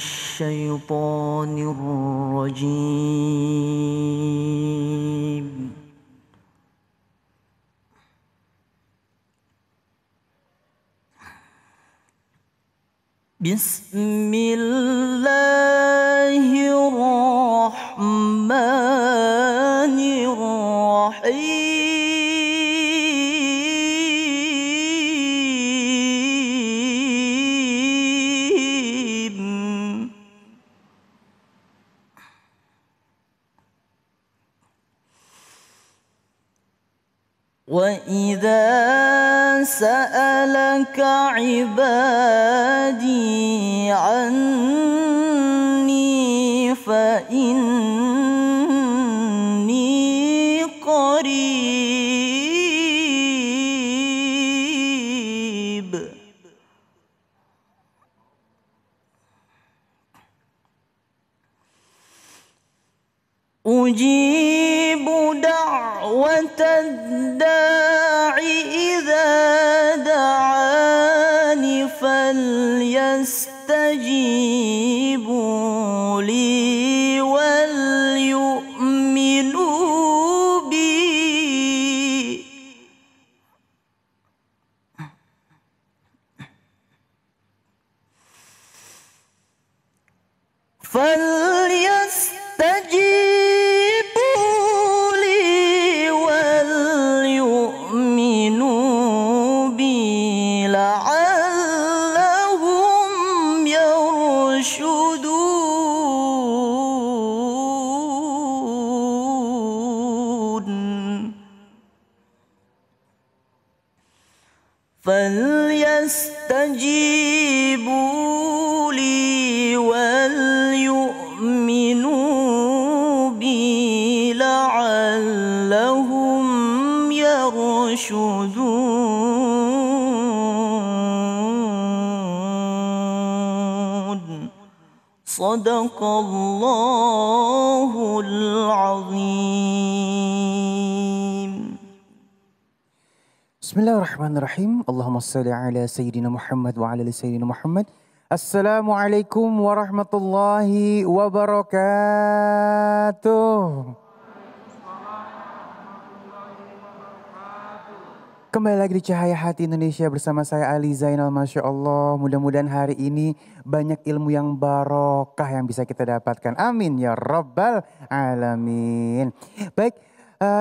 الشيطان الرجيم بسم الله الرحمن الرحيم وإذا سألك عبادي عني فإني قريب أجيب دعوة الداع إذا دعاني فليستجيبوا لي وليؤمنوا بي لعلهم يرشدون فليستجيبوا لي وليؤمنوا بي لعلهم يرشدون صدق الله العظيم. Bismillahirrahmanirrahim. Allahumma salli ala Sayyidina Muhammad wa ala ali Sayyidina Muhammad. Assalamualaikum warahmatullahi wabarakatuh. Kembali lagi di Cahaya Hati Indonesia bersama saya Ali Zainal. Masya Allah, mudah-mudahan hari ini banyak ilmu yang barokah yang bisa kita dapatkan. Amin ya rabbal alamin. Baik,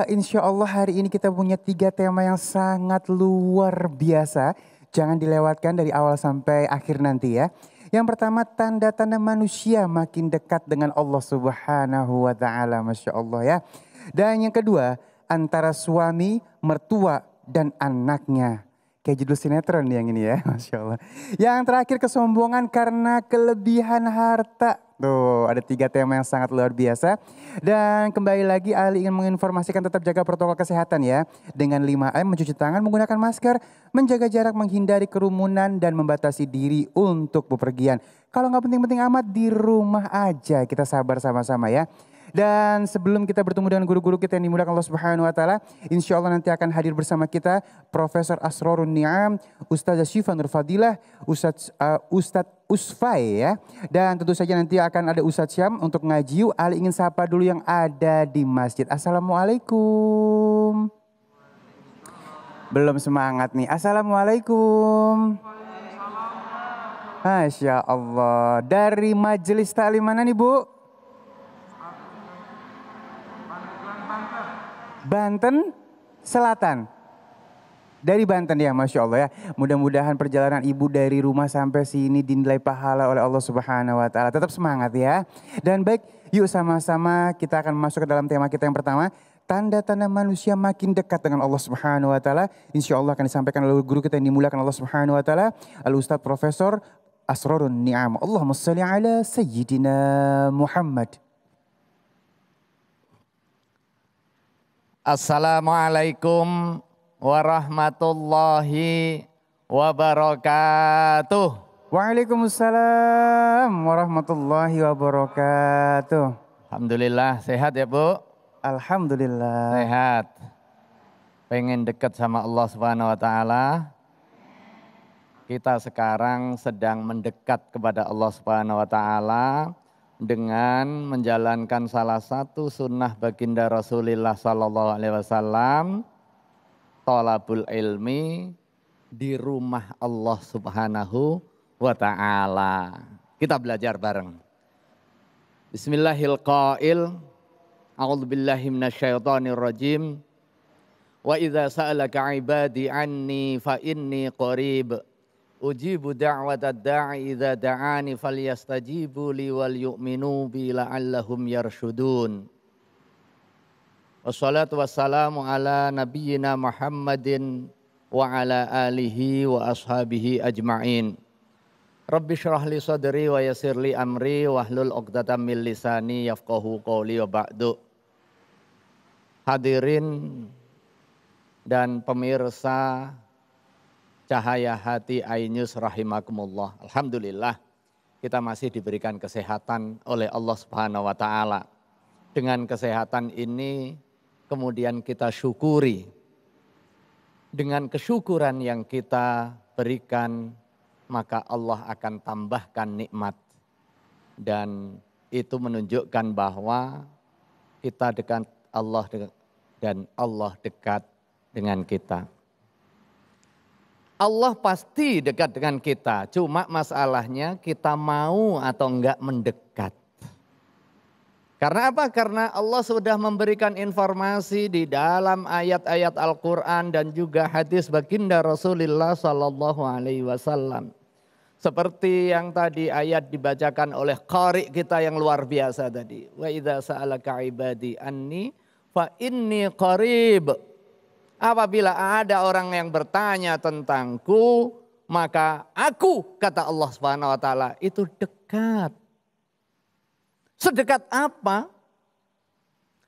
insya Allah hari ini kita punya 3 tema yang sangat luar biasa. Jangan dilewatkan dari awal sampai akhir nanti ya. Yang pertama, tanda-tanda manusia makin dekat dengan Allah Subhanahu wa Ta'ala. Masya Allah ya. Dan yang kedua, antara suami, mertua, dan anaknya. Kayak judul sinetron yang ini ya, Masya Allah. Yang terakhir, kesombongan karena kelebihan harta. Tuh, ada 3 tema yang sangat luar biasa. Dan kembali lagi Ali ingin menginformasikan tetap jaga protokol kesehatan ya. Dengan 5M, mencuci tangan, menggunakan masker, menjaga jarak, menghindari kerumunan, dan membatasi diri untuk bepergian. Kalau nggak penting-penting amat, di rumah aja, kita sabar sama-sama ya. Dan sebelum kita bertemu dengan guru-guru kita yang dimuliakan Allah Subhanahu wa Ta'ala, insya Allah nanti akan hadir bersama kita Profesor Asrorun Ni'am, Ustazah Syifa Nur Fadilah, Ustadz Usfai ya. Dan tentu saja nanti akan ada Ustadz Syam untuk ngaji. Ali ingin sapa dulu yang ada di masjid. Assalamualaikum. Belum semangat nih. Assalamualaikum. Masya Allah. Dari majelis taklim mana nih Bu? Banten Selatan. Dari Banten ya, Masya Allah ya. Mudah-mudahan perjalanan ibu dari rumah sampai sini dinilai pahala oleh Allah Subhanahu wa Ta'ala. Tetap semangat ya. Dan baik, yuk sama-sama kita akan masuk ke dalam tema kita yang pertama. Tanda-tanda manusia makin dekat dengan Allah Subhanahu wa Ta'ala. Insya Allah akan disampaikan oleh guru kita yang dimuliakan Allah Subhanahu wa Ta'ala, Al-Ustadz Profesor Asrorun Ni'am. Allahumma salli ala Sayyidina Muhammad. Assalamualaikum warahmatullahi wabarakatuh. Waalaikumsalam warahmatullahi wabarakatuh. Alhamdulillah, sehat ya Bu? Alhamdulillah. Sehat. Pengen dekat sama Allah Subhanahu wa Ta'ala. kita sekarang sedang mendekat kepada Allah Subhanahu wa taala dengan menjalankan salah satu sunnah baginda Rasulullah sallallahu alaihi wasallam, thalabul ilmi di rumah Allah Subhanahu wa taala. Kita belajar bareng. Bismillahirrahmanirrahim. A'udzubillahi minasyaitonirrajim. Wa idza sa'alaka 'ibadi 'anni fa inni qarib. Ujibu da'watad da'i idza da'ani falyastajibu li wal yu'minu bi la'allahum yarshudun. Wassalatu wassalamu ala nabiyyina Muhammadin wa ala alihi wa ashabihi ajma'in. Rabbi syrah li sadri wa yassir li amri wahlul 'uqdatam min lisani yafqahu qawli wa ba'du. Hadirin dan pemirsa Cahaya Hati iNews rahimakumullah. Alhamdulillah kita masih diberikan kesehatan oleh Allah Subhanahu wa taala. Dengan kesehatan ini kemudian kita syukuri. Dengan kesyukuran yang kita berikan, maka Allah akan tambahkan nikmat. Dan itu menunjukkan bahwa kita dekat Allah dan Allah dekat dengan kita. Allah pasti dekat dengan kita, cuma masalahnya kita mau atau enggak mendekat. Karena apa? Karena Allah sudah memberikan informasi di dalam ayat-ayat Al-Quran dan juga hadis baginda Rasulullah Sallallahu Alaihi Wasallam. Seperti yang tadi ayat dibacakan oleh qari kita yang luar biasa tadi. Wa idza sa'alaka ibadi anni fa inni qarib. Apabila ada orang yang bertanya tentangku, maka aku, kata Allah Subhanahu wa taala, itu dekat. Sedekat apa?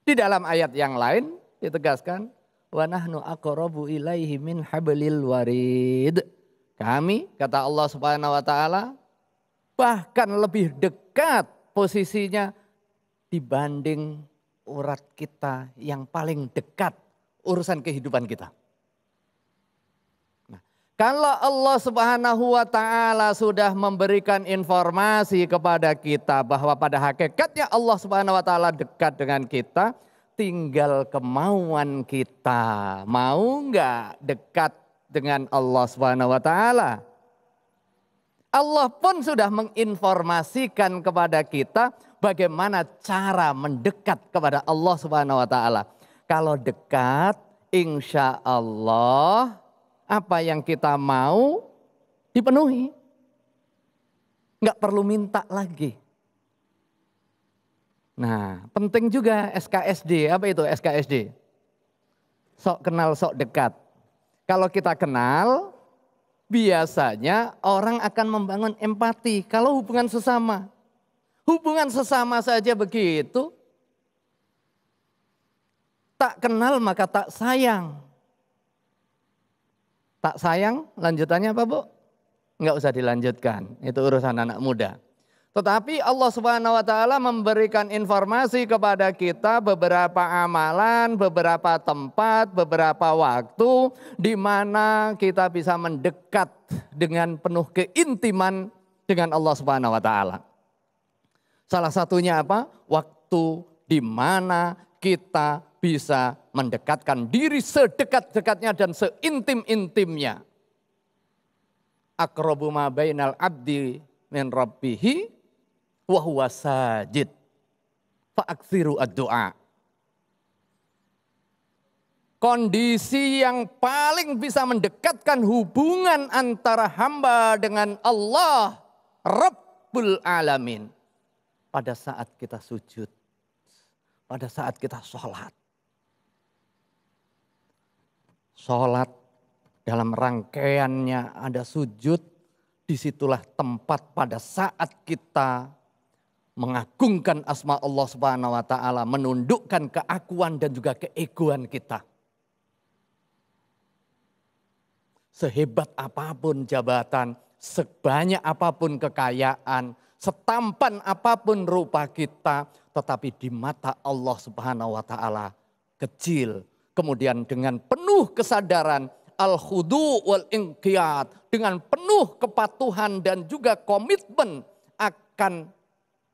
Di dalam ayat yang lain ditegaskan, wa nahnu aqrabu ilaihi min hablil warid. Kami, kata Allah Subhanahu wa taala, bahkan lebih dekat posisinya dibanding urat kita yang paling dekat urusan kehidupan kita. Kalau Allah Subhanahu wa taala sudah memberikan informasi kepada kita bahwa pada hakikatnya Allah Subhanahu wa taala dekat dengan kita, tinggal kemauan kita. Mau enggak dekat dengan Allah Subhanahu wa taala? Allah pun sudah menginformasikan kepada kita bagaimana cara mendekat kepada Allah Subhanahu wa taala. Kalau dekat, insya Allah apa yang kita mau dipenuhi. Enggak perlu minta lagi. Nah, penting juga SKSD. Apa itu SKSD? Sok kenal, sok dekat. Kalau kita kenal, biasanya orang akan membangun empati. Kalau hubungan sesama. Hubungan sesama saja begitu. Tak kenal maka tak sayang. Tak sayang, lanjutannya apa Bu? Enggak usah dilanjutkan, itu urusan anak muda. Tetapi Allah Subhanahu wa taala memberikan informasi kepada kita beberapa amalan, beberapa tempat, beberapa waktu di mana kita bisa mendekat dengan penuh keintiman dengan Allah Subhanahu wa taala. Salah satunya apa? Waktu di mana kita bisa mendekatkan diri sedekat-dekatnya dan seintim-intimnya. Aqrabu ma bainal abdi min rabbihi wa huwa sajid. Fa'aksiru ad-du'a. Kondisi yang paling bisa mendekatkan hubungan antara hamba dengan Allah Rabbul Alamin. Pada saat kita sujud. Pada saat kita sholat. Sholat dalam rangkaiannya ada sujud, disitulah tempat pada saat kita mengagungkan asma Allah Subhanahu wa taala, menundukkan keakuan dan juga keegoan kita. Sehebat apapun jabatan, sebanyak apapun kekayaan, setampan apapun rupa kita, tetapi di mata Allah Subhanahu wa taala kecil. Kemudian dengan penuh kesadaran al-khudu wal inqiyad, dengan penuh kepatuhan dan juga komitmen akan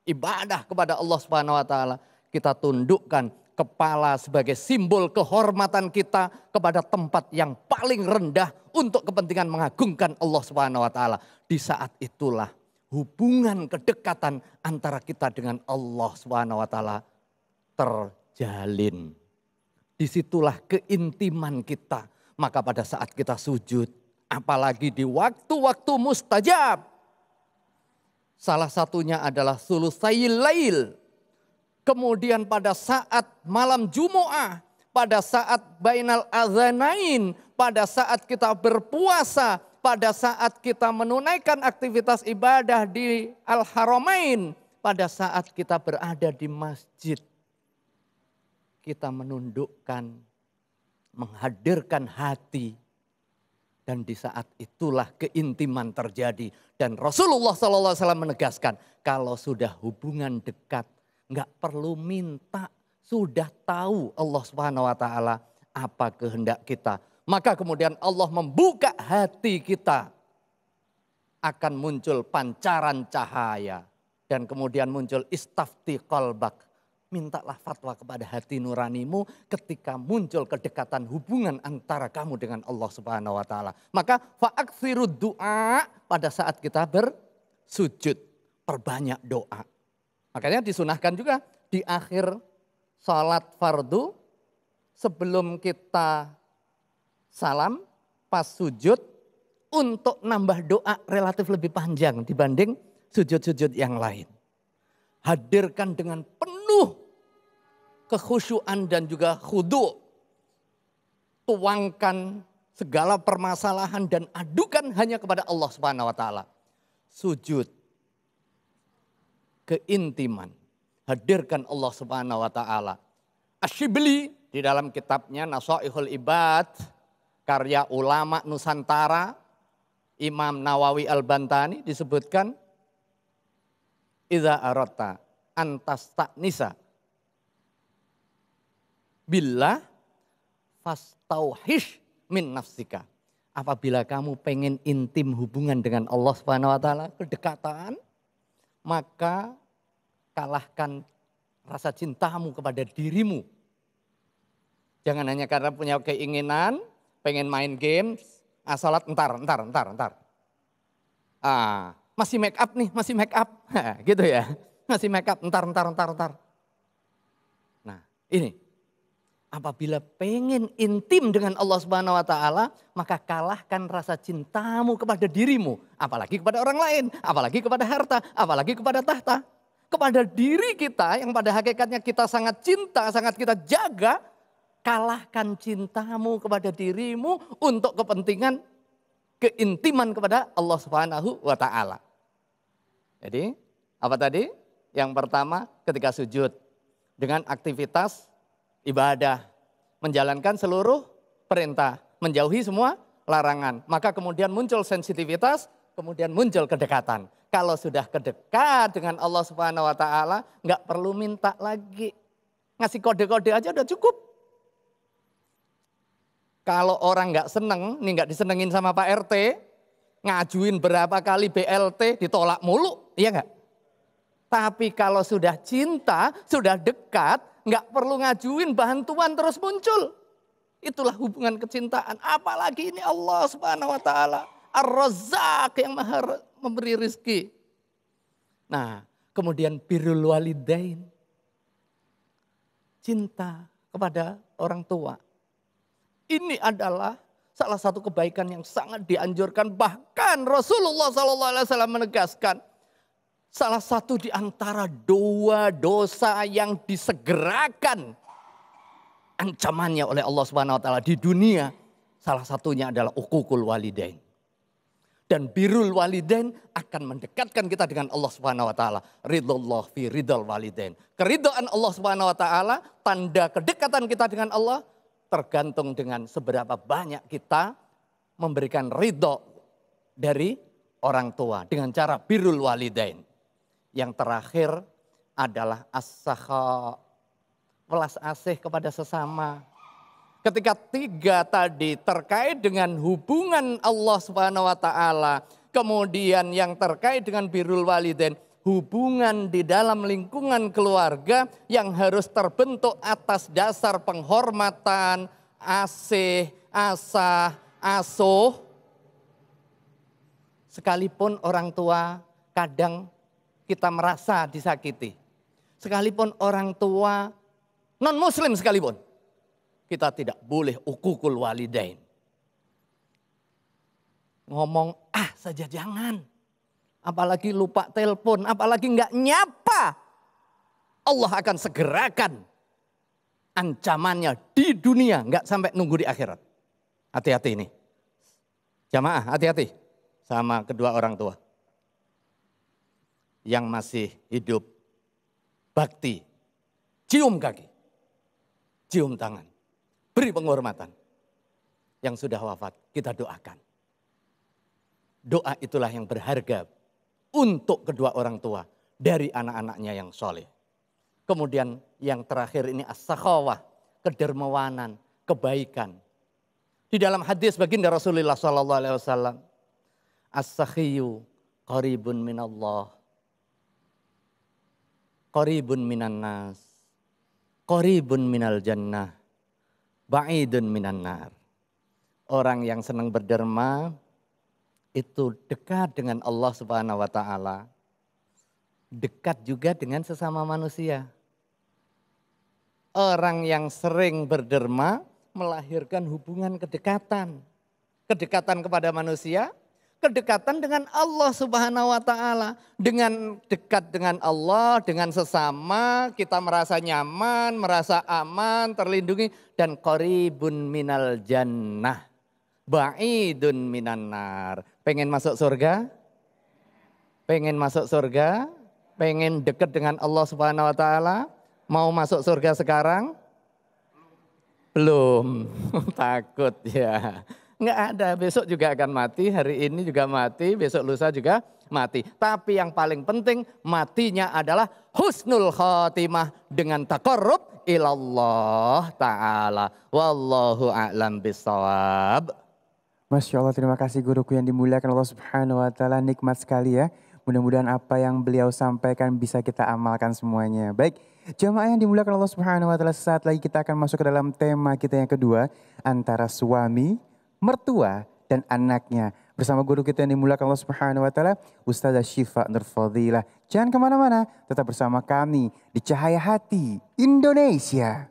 ibadah kepada Allah Subhanahu wa taala. Kita tundukkan kepala sebagai simbol kehormatan kita kepada tempat yang paling rendah untuk kepentingan mengagungkan Allah Subhanahu wa taala. Di saat itulah hubungan kedekatan antara kita dengan Allah Subhanahu wa taala terjalin. Disitulah keintiman kita. Maka pada saat kita sujud, apalagi di waktu-waktu mustajab, salah satunya adalah sulusayil lail. Kemudian pada saat malam Jumu'ah, pada saat bainal azanain, pada saat kita berpuasa, pada saat kita menunaikan aktivitas ibadah di Al-Haramain, pada saat kita berada di masjid, kita menundukkan, menghadirkan hati. Dan di saat itulah keintiman terjadi. Dan Rasulullah SAW menegaskan, kalau sudah hubungan dekat, nggak perlu minta, sudah tahu Allah Subhanahu wa taala apa kehendak kita. Maka kemudian Allah membuka hati kita, akan muncul pancaran cahaya. Dan kemudian muncul istafti qalbak. Mintalah fatwa kepada hati nuranimu ketika muncul kedekatan hubungan antara kamu dengan Allah Subhanahu wa taala. Maka fa'aktsirud du'a, pada saat kita bersujud, perbanyak doa. Makanya disunahkan juga di akhir salat fardu, sebelum kita salam pas sujud, untuk nambah doa relatif lebih panjang dibanding sujud-sujud yang lain. Hadirkan dengan penuh kekhusyuan dan juga khudu. Tuangkan segala permasalahan dan adukan hanya kepada Allah Subhanahu wa taala. Sujud, keintiman, hadirkan Allah Subhanahu wa taala. Asy-Syibli di dalam kitabnya Nasaihul Ibad, karya ulama Nusantara, Imam Nawawi Al-Bantani, disebutkan, idza aratta antasta'nisa billah fastauhish min nafsika. Apabila kamu pengen intim hubungan dengan Allah Subhanahu wa taala, kedekatan, maka kalahkan rasa cintamu kepada dirimu. Jangan hanya karena punya keinginan, pengen main games, salat entar. Masih make up nih, masih make up. Gitu ya. Masih make up, entar. Nah, ini. Apabila pengen intim dengan Allah Subhanahu wa taala, maka kalahkan rasa cintamu kepada dirimu, apalagi kepada orang lain, apalagi kepada harta, apalagi kepada tahta. Kepada diri kita yang pada hakikatnya kita sangat cinta, sangat kita jaga, kalahkan cintamu kepada dirimu untuk kepentingan keintiman kepada Allah Subhanahu wa taala. Jadi, apa tadi? Yang pertama, ketika sujud dengan aktivitas ibadah, menjalankan seluruh perintah, menjauhi semua larangan. Maka kemudian muncul sensitivitas, kemudian muncul kedekatan. Kalau sudah kedekat dengan Allah Subhanahu wa taala, nggak perlu minta lagi. Ngasih kode-kode aja udah cukup. Kalau orang nggak seneng, nih nggak disenengin sama Pak RT, ngajuin berapa kali BLT ditolak mulu, iya nggak? Tapi kalau sudah cinta, sudah dekat, nggak perlu ngajuin bantuan terus muncul. Itulah hubungan kecintaan. Apalagi ini Allah Subhanahu wa taala, Ar-Razzaq yang maha memberi rizki. Nah, kemudian birrul walidain. Cinta kepada orang tua. Ini adalah salah satu kebaikan yang sangat dianjurkan. Bahkan Rasulullah SAW menegaskan, salah satu di antara dua dosa yang disegerakan ancamannya oleh Allah Subhanahu wa taala di dunia, salah satunya adalah uququl walidain. Dan birrul walidain akan mendekatkan kita dengan Allah Subhanahu wa taala. Ridullah fi ridal walidain. Keridhaan Allah Subhanahu wa taala, tanda kedekatan kita dengan Allah tergantung dengan seberapa banyak kita memberikan ridho dari orang tua dengan cara birrul walidain. Yang terakhir adalah as-sakha, welas asih kepada sesama. Ketika 3 tadi terkait dengan hubungan Allah Subhanahu wa taala, kemudian yang terkait dengan birrul walidain, hubungan di dalam lingkungan keluarga yang harus terbentuk atas dasar penghormatan, asih, asah, asuh. Sekalipun orang tua kadang kita merasa disakiti. Sekalipun orang tua non-muslim sekalipun, kita tidak boleh ukukul walidain. Ngomong saja jangan. Apalagi lupa telepon, apalagi nggak nyapa. Allah akan segerakan ancamannya di dunia, nggak sampai nunggu di akhirat. Hati-hati ini. Jamaah, hati-hati sama kedua orang tua. Yang masih hidup, bakti, cium kaki, cium tangan, beri penghormatan. Yang sudah wafat, kita doakan. Doa itulah yang berharga untuk kedua orang tua dari anak-anaknya yang soleh. Kemudian yang terakhir ini as-sakhawah, kedermawanan, kebaikan. Di dalam hadis baginda Rasulullah SAW, as-sakhiyu qaribun minallah, qaribun minan nas, qaribun minal jannah, ba'idun minan nar. Orang yang senang berderma itu dekat dengan Allah Subhanahu wa taala. Dekat juga dengan sesama manusia. Orang yang sering berderma melahirkan hubungan kedekatan. Kedekatan kepada manusia, kedekatan dengan Allah Subhanahu wa taala. Dengan dekat dengan Allah, dengan sesama, kita merasa nyaman, merasa aman, terlindungi, dan qaribun minal jannah, ba'idun minan nar. Pengen masuk surga? Pengen masuk surga? Pengen dekat dengan Allah Subhanahu wa taala? Mau masuk surga sekarang? Belum. Takut ya. Enggak ada, besok juga akan mati, hari ini juga mati, besok lusa juga mati. Tapi yang paling penting matinya adalah husnul khotimah dengan taqarrub ilallah ta'ala. Wallahu a'lam bissawab. Masya Allah, terima kasih guruku yang dimuliakan Allah Subhanahu wa taala. Nikmat sekali ya. Mudah-mudahan apa yang beliau sampaikan bisa kita amalkan semuanya. Baik, jamaah yang dimuliakan Allah Subhanahu wa taala, saat lagi kita akan masuk ke dalam tema kita yang kedua, antara suami, mertua, dan anaknya. Bersama guru kita yang dimuliakan Allah Subhanahu wa taala, Ustazah Syifa Nur Fadilah. Jangan kemana-mana, tetap bersama kami di Cahaya Hati Indonesia.